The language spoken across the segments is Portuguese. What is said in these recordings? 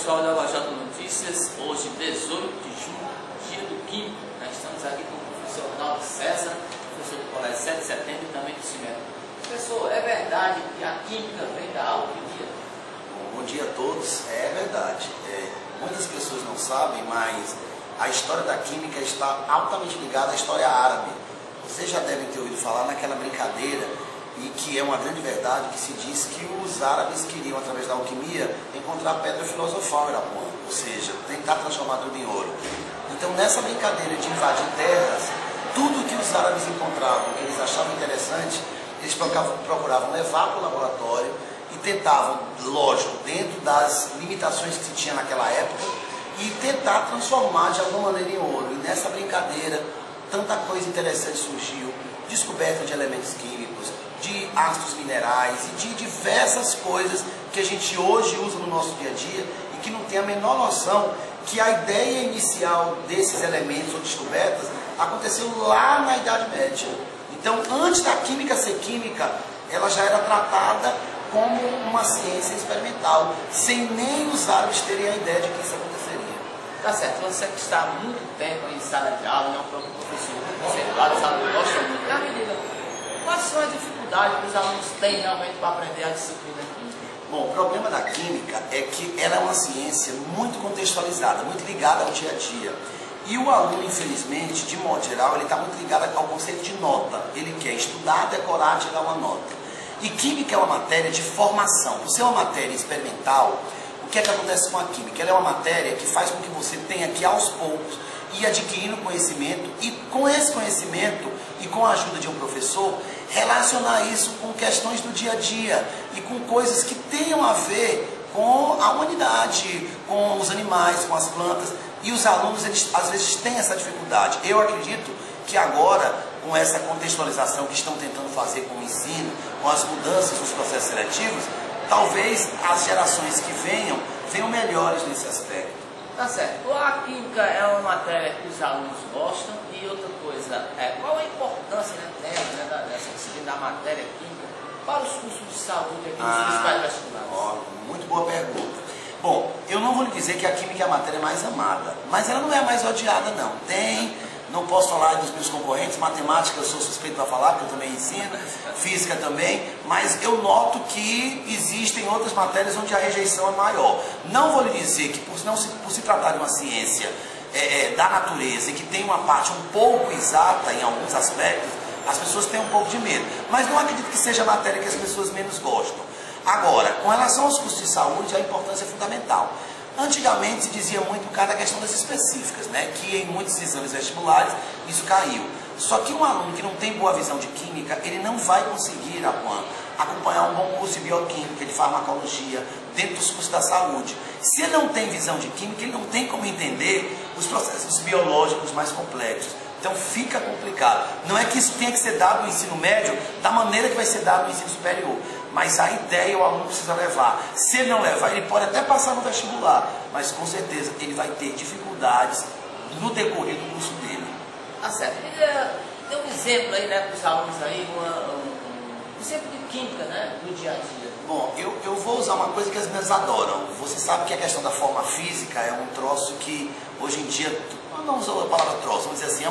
pessoal da Vajota Notícias, hoje 18 de junho, dia do Químico. Nós estamos aqui com o professor Ronaldo César, professor do Colégio 7 de Setembro e também do CIMER. Professor, é verdade que a química vem da alquimia? Bom dia a todos, é verdade. Muitas pessoas não sabem, mas a história da química está altamente ligada à história árabe. Vocês já devem ter ouvido falar naquela brincadeira, e que é uma grande verdade, que se diz que os árabes queriam, através da alquimia, encontrar a pedra filosofal em Irapuã, ou seja, tentar transformar tudo em ouro. Então, nessa brincadeira de invadir terras, tudo que os árabes encontravam, que eles achavam interessante, eles procuravam levar para o laboratório e tentavam, lógico, dentro das limitações que se tinha naquela época, e tentar transformar de alguma maneira em ouro. E nessa brincadeira, tanta coisa interessante surgiu, descoberta de elementos químicos, de ácidos minerais e de diversas coisas que a gente hoje usa no nosso dia a dia e que não tem a menor noção que a ideia inicial desses elementos ou descobertas aconteceu lá na Idade Média. Então, antes da química ser química, ela já era tratada como uma ciência experimental, sem nem os árabes terem a ideia de que isso aconteceria. Tá certo, você que está há muito tempo em sala de aula, o próprio professor, vários alunos gostam muito da medida. Quais são as dificuldades que os alunos têm realmente para aprender a disciplina química? Bom, o problema da química é que ela é uma ciência muito contextualizada, muito ligada ao dia a dia. E o aluno, infelizmente, de modo geral, ele está muito ligado ao conceito de nota. Ele quer estudar, decorar, tirar uma nota. E química é uma matéria de formação. Por ser uma matéria experimental, o que é que acontece com a química? Ela é uma matéria que faz com que você tenha que, aos poucos, ir adquirindo conhecimento e, com esse conhecimento e com a ajuda de um professor, relacionar isso com questões do dia a dia e com coisas que tenham a ver com a humanidade, com os animais, com as plantas. E os alunos, eles às vezes têm essa dificuldade. Eu acredito que agora, com essa contextualização que estão tentando fazer com o ensino, com as mudanças nos processos seletivos, talvez as gerações que venham melhores nesse aspecto. Tá certo. A química é uma matéria que os alunos gostam e outra coisa, qual a importância dessa disciplina da matéria química para os cursos de saúde aqui nos principais vestibulares? Muito boa pergunta. Bom, eu não vou lhe dizer que a química é a matéria mais amada, mas ela não é a mais odiada, não. Não posso falar dos meus concorrentes, matemática eu sou suspeito para falar, porque eu também ensino, física também, mas eu noto que existem outras matérias onde a rejeição é maior. Não vou lhe dizer que por se tratar de uma ciência da natureza e que tem uma parte um pouco exata em alguns aspectos, as pessoas têm um pouco de medo, mas não acredito que seja a matéria que as pessoas menos gostam. Agora, com relação aos cursos de saúde, a importância é fundamental. Antigamente se dizia muito por causa da questão das específicas, né? Que em muitos exames vestibulares isso caiu. Só que um aluno que não tem boa visão de química, ele não vai conseguir acompanhar um bom curso de bioquímica, de farmacologia, dentro dos cursos da saúde. Se ele não tem visão de química, ele não tem como entender os processos biológicos mais complexos. Então fica complicado. Não é que isso tenha que ser dado no ensino médio da maneira que vai ser dado no ensino superior, mas a ideia o aluno precisa levar. Se ele não levar, ele pode até passar no vestibular, mas com certeza ele vai ter dificuldades no decorrer do curso dele. Tá certo. Dê um exemplo aí, né, para os alunos aí, um exemplo de química, né, do dia a dia. Bom, eu vou usar uma coisa que as meninas adoram. Você sabe que a questão da forma física é um troço que hoje em dia, não usou a palavra troço, vamos dizer assim,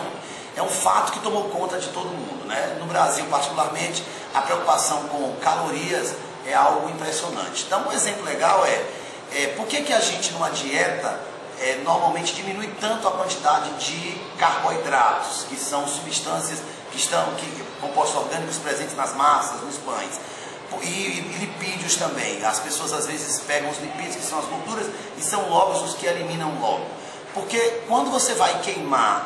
é um fato que tomou conta de todo mundo, né? No Brasil, particularmente, a preocupação com calorias é algo impressionante. Então, um exemplo legal por que a gente, numa dieta, normalmente diminui tanto a quantidade de carboidratos, que são substâncias compostos orgânicos presentes nas massas, nos pães, e lipídios também. As pessoas às vezes pegam os lipídios, que são as gorduras, e são logo os que eliminam logo. Porque quando você vai queimar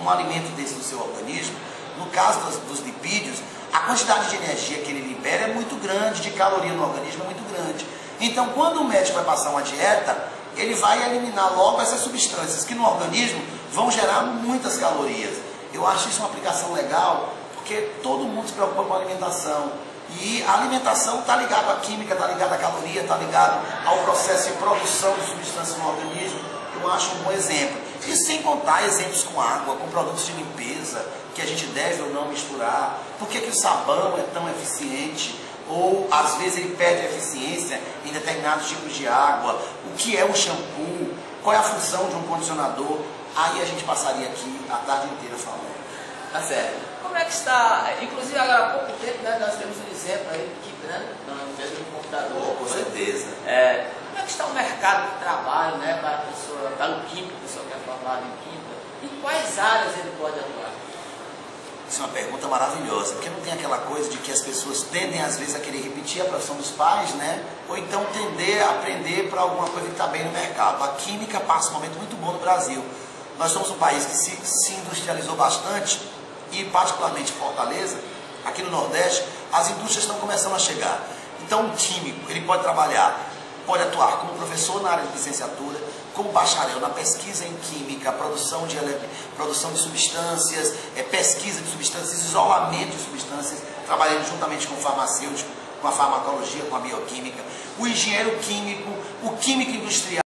um alimento desse no seu organismo, no caso dos lipídios, a quantidade de energia que ele libera é muito grande, de caloria no organismo é muito grande. Então, quando o médico vai passar uma dieta, ele vai eliminar logo essas substâncias que no organismo vão gerar muitas calorias. Eu acho isso uma aplicação legal, porque todo mundo se preocupa com a alimentação. E a alimentação está ligada à química, está ligada à caloria, está ligada ao processo de produção de substâncias no organismo. Eu acho um bom exemplo. E sem contar exemplos com água, com produtos de limpeza, que a gente deve ou não misturar. Por que o sabão é tão eficiente? ou às vezes ele perde eficiência em determinados tipos de água, o que é um shampoo, qual é a função de um condicionador, aí a gente passaria aqui a tarde inteira falando. Tá certo. Como é que está, inclusive agora há pouco tempo, né, nós temos um exemplo aí de equipe, né, na empresa do computador. Com certeza. Como é que está o mercado de trabalho, né, para a pessoa, para o químico, a pessoa que é formada em química, em quais áreas ele pode atuar? Isso é uma pergunta maravilhosa, porque não tem aquela coisa de que as pessoas tendem às vezes a querer repetir a profissão dos pais, né? Ou então tender a aprender para alguma coisa que está bem no mercado. A química passa um momento muito bom no Brasil. Nós somos um país que se industrializou bastante e particularmente Fortaleza, aqui no Nordeste, as indústrias estão começando a chegar. Então o químico, ele pode trabalhar, pode atuar como professor na área de licenciatura, como bacharel na pesquisa em química, produção de substâncias, pesquisa de substâncias, isolamento de substâncias, trabalhando juntamente com o farmacêutico, com a farmacologia, com a bioquímica, o engenheiro químico, o químico industrial.